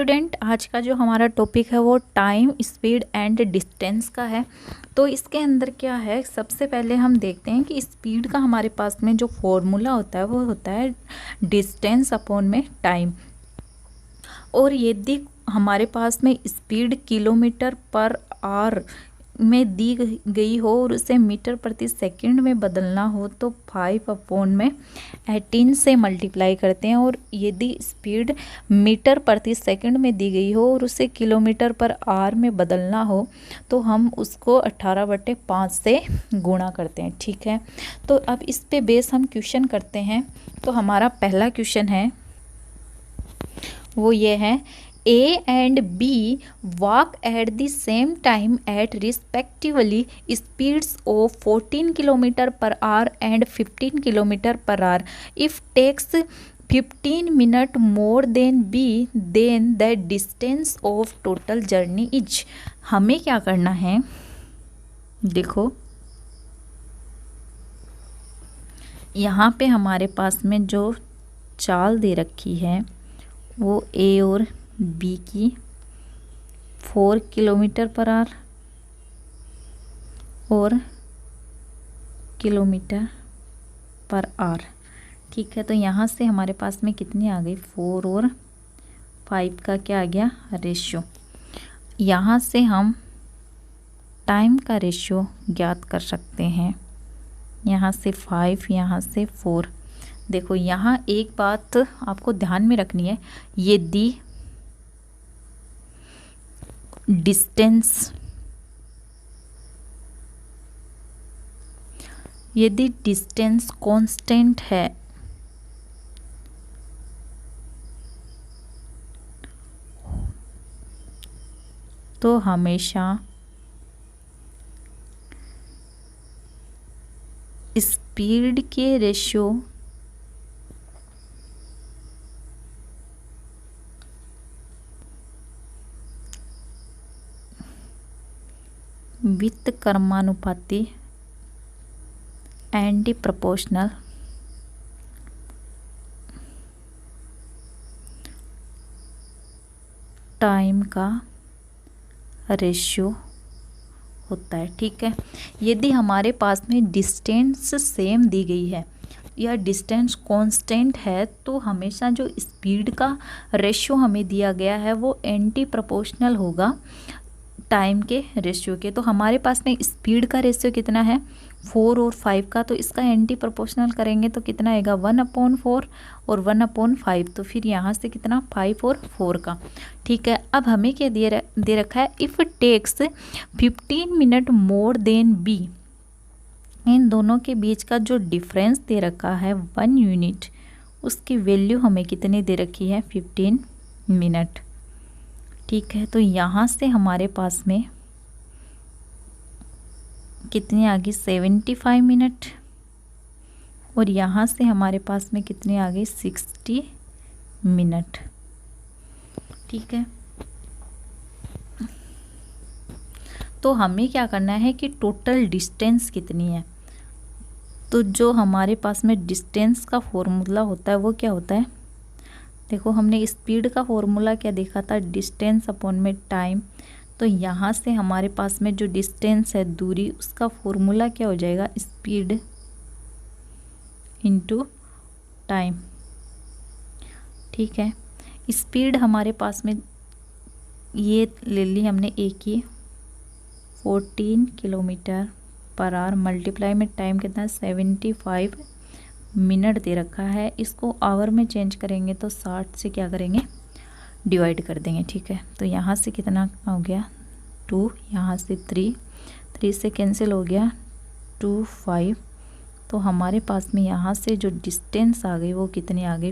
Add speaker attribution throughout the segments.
Speaker 1: Student, आज का जो हमारा टॉपिक है वो टाइम, स्पीड एंड डिस्टेंस का है। तो इसके अंदर क्या है, सबसे पहले हम देखते हैं कि स्पीड का हमारे पास में जो फॉर्मूला होता है वो होता है डिस्टेंस अपॉन में टाइम। और यदि हमारे पास में स्पीड किलोमीटर पर आवर में दी गई हो और उसे मीटर प्रति सेकंड में बदलना हो तो 5/18 से मल्टीप्लाई करते हैं। और यदि स्पीड मीटर प्रति सेकंड में दी गई हो और उसे किलोमीटर पर आवर में बदलना हो तो हम उसको 18/5 से गुणा करते हैं। ठीक है, तो अब इस पे बेस हम क्वेश्चन करते हैं। तो हमारा पहला क्वेश्चन है वो ये है, A and B walk at the same time at respectively speeds of 14 km per hour and 15 km per hour. If takes 15 minutes more than B, then the distance of total journey is. हमें क्या करना है, देखो यहाँ पे हमारे पास में जो चाल दे रखी है वो A और बी की 4 किलोमीटर पर आवर और किलोमीटर पर आवर। ठीक है, तो यहाँ से हमारे पास में कितनी आ गई, 4 और 5 का क्या आ गया, रेशियो। यहाँ से हम टाइम का रेशियो ज्ञात कर सकते हैं। यहाँ से 5, यहाँ से 4। देखो यहाँ एक बात आपको ध्यान में रखनी है, यदि डिस्टेंस कांस्टेंट है तो हमेशा स्पीड के रेशियो वित्त कर्मानुपाती एंटी प्रोपोर्शनल टाइम का रेशियो होता है। ठीक है, यदि हमारे पास में डिस्टेंस सेम दी गई है या डिस्टेंस कांस्टेंट है तो हमेशा जो स्पीड का रेशियो हमें दिया गया है वो एंटी प्रोपोर्शनल होगा टाइम के रेशियो के। तो हमारे पास में स्पीड का रेशियो कितना है, 4 और 5 का, तो इसका एंटी प्रोपोर्शनल करेंगे तो कितना आएगा, 1/4 और 1/5। तो फिर यहाँ से कितना, 5 और 4 का। ठीक है, अब हमें क्या दे रखा है, if takes 15 minute more than B, इन दोनों के बीच का जो डिफरेंस दे रखा है 1 यूनिट, उसकी वैल्यू हमें कितनी दे रखी है, 15 मिनट। ठीक है, तो यहाँ से हमारे पास में कितनी आ गई, 75 मिनट, और यहाँ से हमारे पास में कितनी आ गई, 60 मिनट। ठीक है, तो हमें क्या करना है कि टोटल डिस्टेंस कितनी है। तो जो हमारे पास में डिस्टेंस का फॉर्मूला होता है वो क्या होता है, देखो हमने स्पीड का फॉर्मूला क्या देखा था, डिस्टेंस अपॉन में टाइम। तो यहाँ से हमारे पास में जो डिस्टेंस है, दूरी, उसका फॉर्मूला क्या हो जाएगा, स्पीड इनटू टाइम। ठीक है, स्पीड हमारे पास में ये ले ली हमने ए की 14 किलोमीटर पर आवर, मल्टीप्लाई में टाइम कितना है, 75 मिनट दे रखा है। इसको आवर में चेंज करेंगे तो 60 से क्या करेंगे, डिवाइड कर देंगे। ठीक है, तो यहाँ से कितना हो गया, 2, यहाँ से 3 से कैंसिल हो गया, 2, 5। तो हमारे पास में यहाँ से जो डिस्टेंस आ गई वो कितनी आ गई,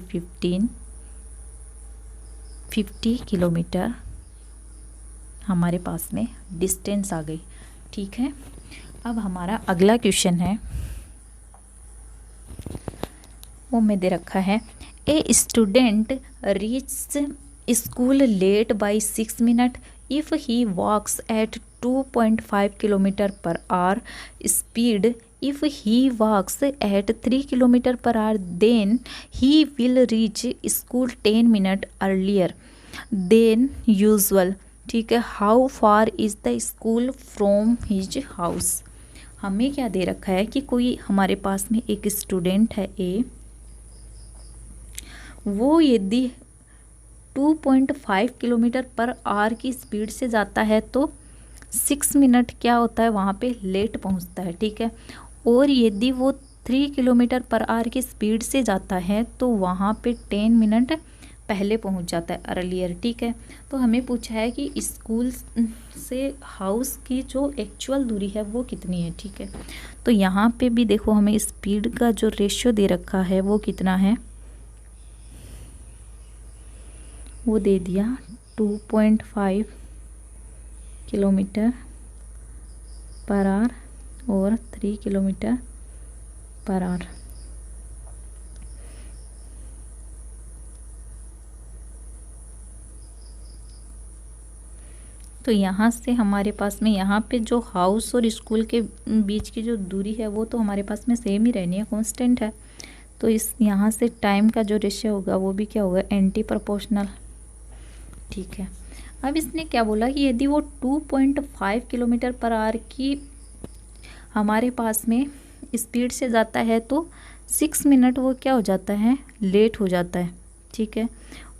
Speaker 1: 50 किलोमीटर हमारे पास में डिस्टेंस आ गई। ठीक है, अब हमारा अगला क्वेश्चन है वो में दे रखा है, a student reach school late by 6 minute if he walks at 2.5 kilometre per hour speed, if he walks at 3 kilometer per hour then he will reach school 10 minutes earlier. Than usual. ठीक है, how far is the school from his house. हमें क्या दे रखा है कि कोई हमारे पास में एक स्टूडेंट है ए, वो यदि 2.5 किलोमीटर पर आवर की स्पीड से जाता है तो 6 मिनट क्या होता है वहाँ पे लेट पहुँचता है। ठीक है, और यदि वो 3 किलोमीटर पर आवर की स्पीड से जाता है तो वहाँ पे 10 मिनट पहले पहुँच जाता है, अर्लियर। ठीक है, तो हमें पूछा है कि स्कूल से हाउस की जो एक्चुअल दूरी है वो कितनी है। ठीक है, तो यहाँ पे भी देखो हमें स्पीड का जो रेशियो दे रखा है वो कितना है, वो दे दिया 2.5 किलोमीटर पर आवर और 3 किलोमीटर पर आवर। तो यहाँ से हमारे पास में यहाँ पे जो हाउस और स्कूल के बीच की जो दूरी है वो तो हमारे पास में सेम ही रहनी है, कांस्टेंट है। तो इस यहाँ से टाइम का जो रेशियो होगा वो भी क्या होगा, एंटी प्रोपोर्शनल। ठीक है, अब इसने क्या बोला कि यदि वो 2.5 किलोमीटर पर आवर की हमारे पास में स्पीड से जाता है तो 6 मिनट वो क्या हो जाता है, लेट हो जाता है। ठीक है,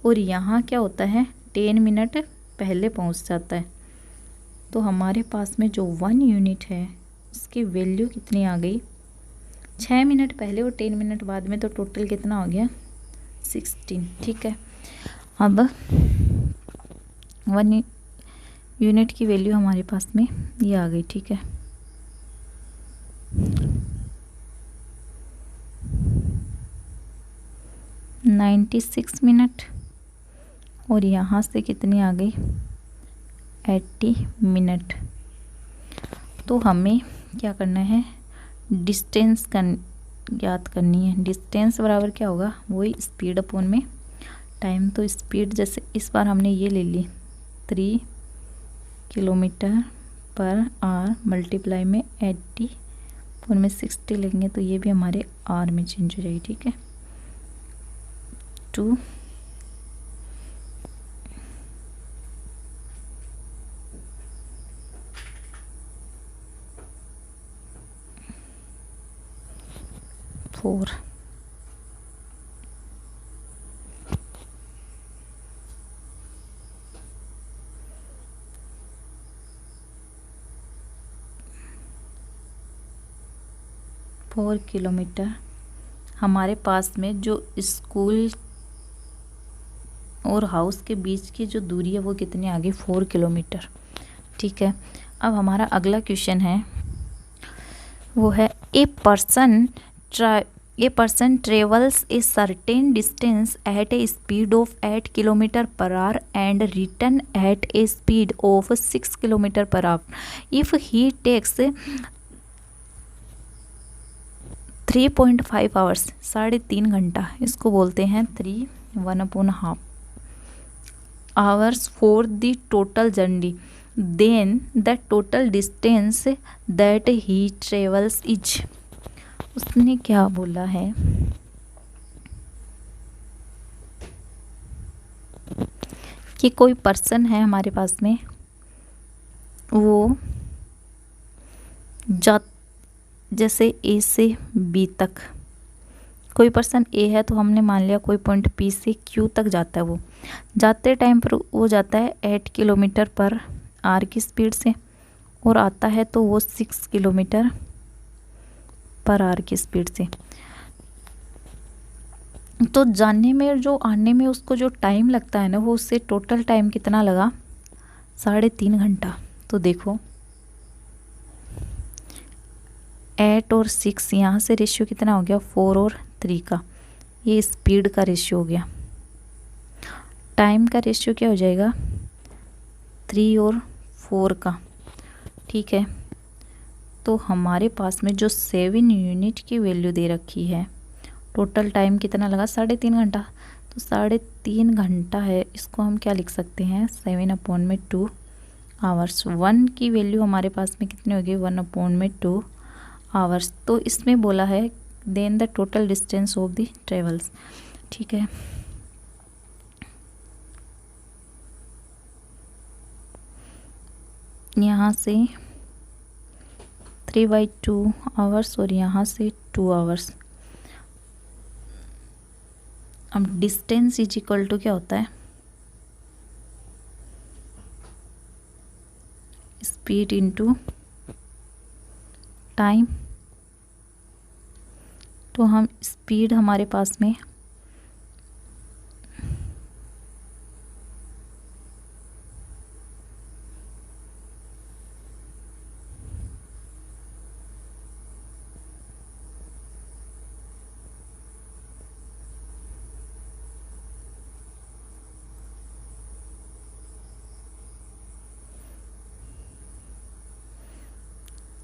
Speaker 1: और यहाँ क्या होता है, 10 मिनट पहले पहुँच जाता है। तो हमारे पास में जो 1 यूनिट है उसकी वैल्यू कितनी आ गई, 6 मिनट पहले और 10 मिनट बाद में, तो टोटल कितना हो गया, 16। ठीक है, अब 1 यूनिट की वैल्यू हमारे पास में ये आ गई। ठीक है, $96 मिनट, और यहाँ से कितनी आ गई, 80 मिनट। तो हमें क्या करना है, डिस्टेंस याद करनी है। डिस्टेंस बराबर क्या होगा, वही स्पीड अपॉन में टाइम। तो स्पीड जैसे इस बार हमने ये ले ली 3 किलोमीटर पर आवर मल्टीप्लाई में 80 अपॉन में 60 लेंगे तो ये भी हमारे आर में चेंज हो जाएगी। ठीक है, 2 4 4 किलोमीटर। हमारे पास में जो स्कूल और हाउस के बीच की जो दूरी है वो कितनी आ गई, 4 किलोमीटर। ठीक है, अब हमारा अगला क्वेश्चन है वो है a person travels a certain distance at a speed of 8 kilometre per hour and return at a speed of 6 kilometre per hour if he takes 3.5 hours, 3.5 घंटा, इसको बोलते हैं 1/2 hours for the total journey, then the total distance that he travels is. उसने क्या बोला है कि कोई पर्सन है हमारे पास में, वो जैसे ए से बी तक, कोई पर्सन ए है तो हमने मान लिया कोई पॉइंट पी से क्यू तक जाता है। वो जाते टाइम पर वो जाता है 8 किलोमीटर पर आवर की स्पीड से, और आता है तो वो 6 किलोमीटर पर आवर की स्पीड से। तो जाने में जो आने में उसको जो टाइम लगता है ना, वो उससे टोटल टाइम कितना लगा, 3.5 घंटा। तो देखो 8 और 6, यहाँ से रेशियो कितना हो गया, 4 और 3 का, ये स्पीड का रेशियो हो गया। टाइम का रेशियो क्या हो जाएगा, 3 और 4 का। ठीक है, तो हमारे पास में जो 7 यूनिट की वैल्यू दे रखी है, टोटल टाइम कितना लगा, 3.5 घंटा। तो 3.5 घंटा है, इसको हम क्या लिख सकते हैं, 7/2 आवर्स। 1 की वैल्यू हमारे पास में कितनी होगी, 1/2 आवर्स। तो इसमें बोला है then the total distance of the travels. ठीक है, यहाँ से 3/2 आवर्स और यहाँ से 2 आवर्स। अब डिस्टेंस इज इक्वल टू क्या होता है, स्पीड इनटू टाइम। तो हम स्पीड हमारे पास में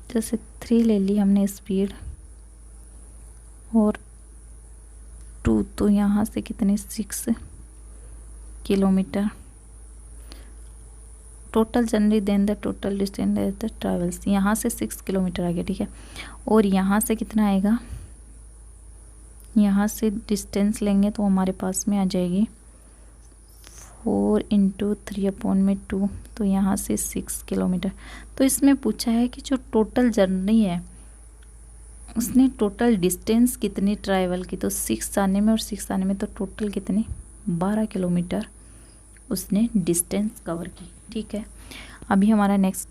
Speaker 1: जैसे 3 ले ली हमने स्पीड और 2, तो यहाँ से कितने 6 kilometre total generally then the total distance the travels. यहाँ से 6 किलोमीटर आ गया, ठीक है। और यहाँ से कितना आएगा, यहाँ से डिस्टेंस लेंगे तो हमारे पास में आ जाएगी 4 × 3/2, तो यहाँ से 6 किलोमीटर। तो इसमें पूछा है कि जो टोटल जर्नी है उसने टोटल डिस्टेंस कितनी ट्रैवल की, तो 6 आने में और 6 आने में, तो टोटल कितनी 12 किलोमीटर उसने डिस्टेंस कवर की, ठीक है। अभी हमारा नेक्स्ट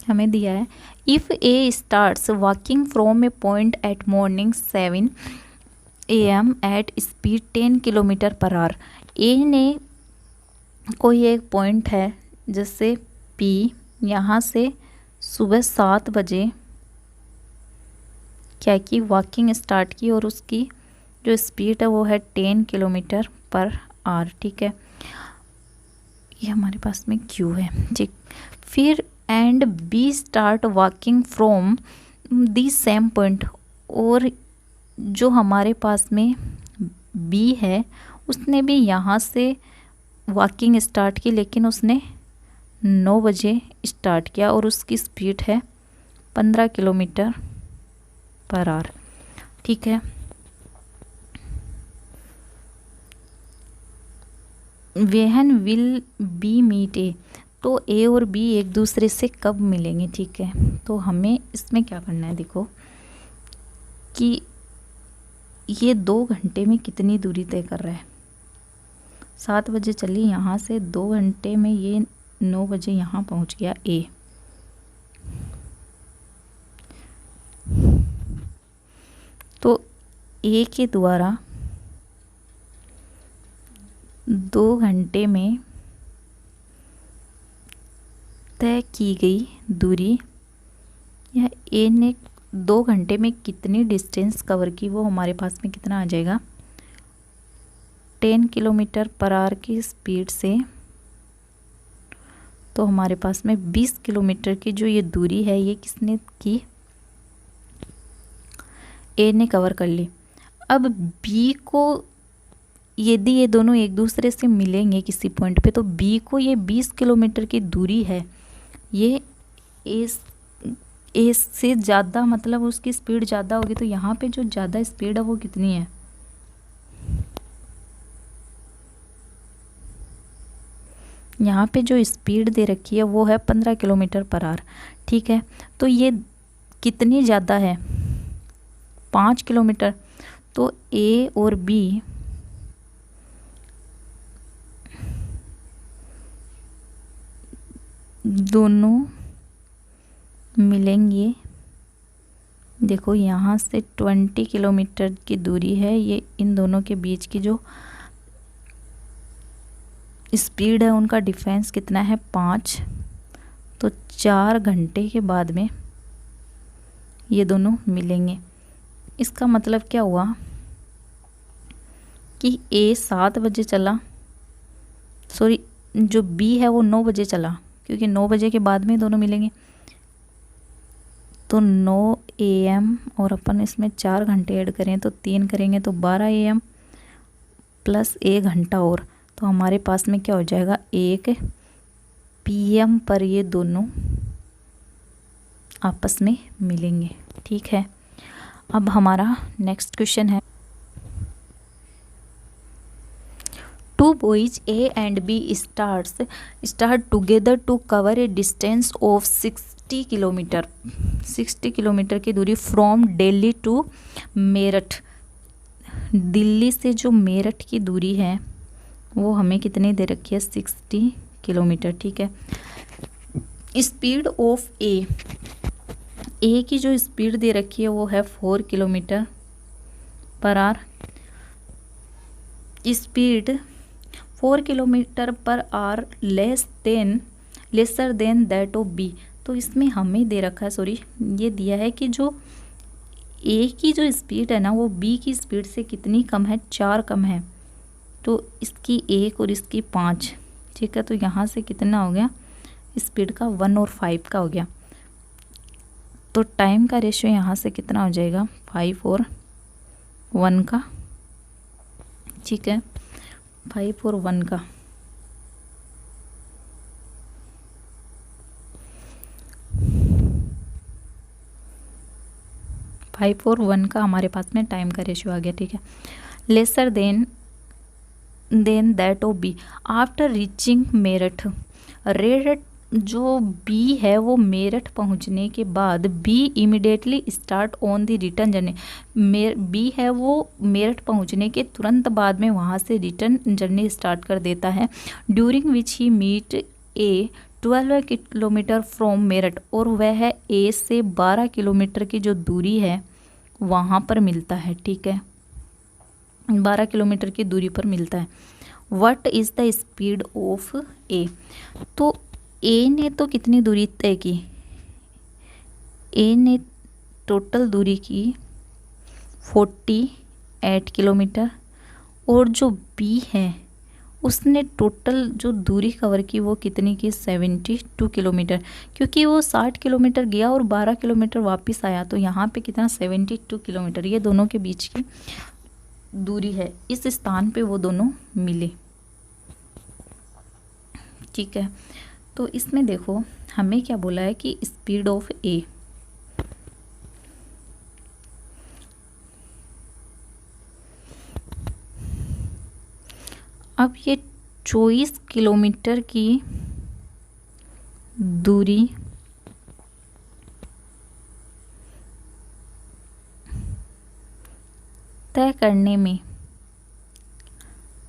Speaker 1: हमें दिया है, if A starts walking from A point at morning 7 AM at speed 10 kilometre per hour. A ने कोई एक पॉइंट है जैसे P, यहाँ से सुबह 7 बजे क्या की वॉकिंग स्टार्ट की और उसकी जो स्पीड है वो है 10 किलोमीटर पर आवर, ठीक है। ये हमारे पास में Q है, ठीक। फिर and B start walking from the same point, और जो हमारे पास में बी है उसने भी यहाँ से वॉकिंग स्टार्ट की, लेकिन उसने 9 बजे स्टार्ट किया और उसकी स्पीड है 15 किलोमीटर पर आवर, ठीक है। वेहन विल बी मीट ए, तो ए और बी एक दूसरे से कब मिलेंगे, ठीक है। तो हमें इसमें क्या करना है, देखो कि ये 2 घंटे में कितनी दूरी तय कर रहा है। 7 बजे चली यहाँ से, 2 घंटे में ये 9 बजे यहाँ पहुँच गया ए। तो ए के द्वारा 2 घंटे में तय की गई दूरी, या ए ने 2 घंटे में कितनी डिस्टेंस कवर की, वो हमारे पास में कितना आ जाएगा 10 किलोमीटर पर आवर की स्पीड से। तो हमारे पास में 20 किलोमीटर की जो ये दूरी है ये किसने की, ए ने कवर कर ली। अब बी को, यदि ये दोनों एक दूसरे से मिलेंगे किसी पॉइंट पे, तो बी को ये 20 किलोमीटर की दूरी है, ये ए से ज़्यादा, मतलब उसकी स्पीड ज़्यादा होगी। तो यहाँ पे जो ज़्यादा स्पीड है वो कितनी है, यहाँ पे जो स्पीड दे रखी है वो है 15 किलोमीटर पर आवर, ठीक है। तो ये कितनी ज़्यादा है 5 किलोमीटर। तो ए और बी दोनों मिलेंगे। देखो यहाँ से 20 किलोमीटर की दूरी है, ये इन दोनों के बीच की जो स्पीड है उनका डिफरेंस कितना है 5। तो 4 घंटे के बाद में ये दोनों मिलेंगे। इसका मतलब क्या हुआ कि ए 7 बजे चला, सॉरी जो बी है वो 9 बजे चला, क्योंकि 9 बजे के बाद में दोनों मिलेंगे। तो 9 AM और अपन इसमें 4 घंटे ऐड करें तो 3 करेंगे तो 12 AM प्लस 1 घंटा और, तो हमारे पास में क्या हो जाएगा 1 PM पर ये दोनों आपस में मिलेंगे, ठीक है। अब हमारा नेक्स्ट क्वेश्चन है, Two boys A and B start together to cover a distance of 60 kilometre 60 kilometre की दूरी फ्रॉम दिल्ली टू मेरठ। दिल्ली से जो मेरठ की दूरी है वो हमें कितनी दे रखी है, 60 किलोमीटर। ठीक है। स्पीड ऑफ ए की जो स्पीड दे रखी है वो है 4 kilometre per hour. Speed 4 kilometre per hour lesser than that of B. तो इसमें हमें दे रखा है, ये दिया है कि जो ए की जो स्पीड है ना वो बी की स्पीड से कितनी कम है, 4 कम है। तो इसकी 1 और इसकी 5। ठीक है। तो यहाँ से कितना हो गया स्पीड का, 1 और 5 का हो गया। तो टाइम का रेशियो यहाँ से कितना हो जाएगा, 5 और 1 का। ठीक है। 5 और 1 का। फाइव और 1 का हमारे पास में टाइम का रेशियो आ गया। ठीक है। Lesser than that of B after reaching Meerut. Red जो बी है वो मेरठ पहुंचने के बाद B immediately start on the return journey. B है वो मेरठ पहुंचने के तुरंत बाद में वहाँ से रिटर्न जर्नी स्टार्ट कर देता है। During which he meet a 12 kilometre from Meerut. और वह ए से 12 किलोमीटर की जो दूरी है वहाँ पर मिलता है। ठीक है। 12 किलोमीटर की दूरी पर मिलता है। What is the speed of A. तो ए ने तो कितनी दूरी तय की, ए ने टोटल दूरी की 48 किलोमीटर। और जो बी है उसने टोटल जो दूरी कवर की वो कितनी की, 72 किलोमीटर। क्योंकि वो 60 किलोमीटर गया और 12 किलोमीटर वापस आया, तो यहाँ पे कितना 72 किलोमीटर ये दोनों के बीच की दूरी है। इस स्थान पे वो दोनों मिले। ठीक है। तो इसमें देखो हमें क्या बोला है कि स्पीड ऑफ ए। अब ये 24 किलोमीटर की दूरी तय करने में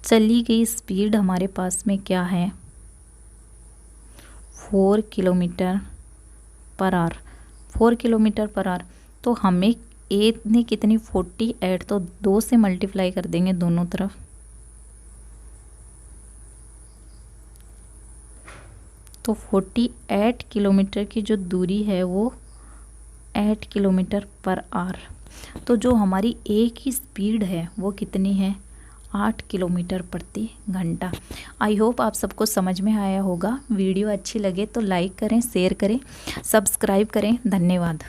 Speaker 1: चली गई स्पीड हमारे पास में क्या है, 4 kilometre per our. 4 kilometre per our. तो हमें ए ने कितनी 48, तो 2 से मल्टीप्लाई कर देंगे दोनों तरफ। तो 48 किलोमीटर की जो दूरी है वो 8 किलोमीटर पर आवर। तो जो हमारी ए की स्पीड है वो कितनी है, 8 किलोमीटर प्रति घंटा। आई होप आप सबको समझ में आया होगा। वीडियो अच्छी लगे तो लाइक करें, शेयर करें, सब्सक्राइब करें। धन्यवाद।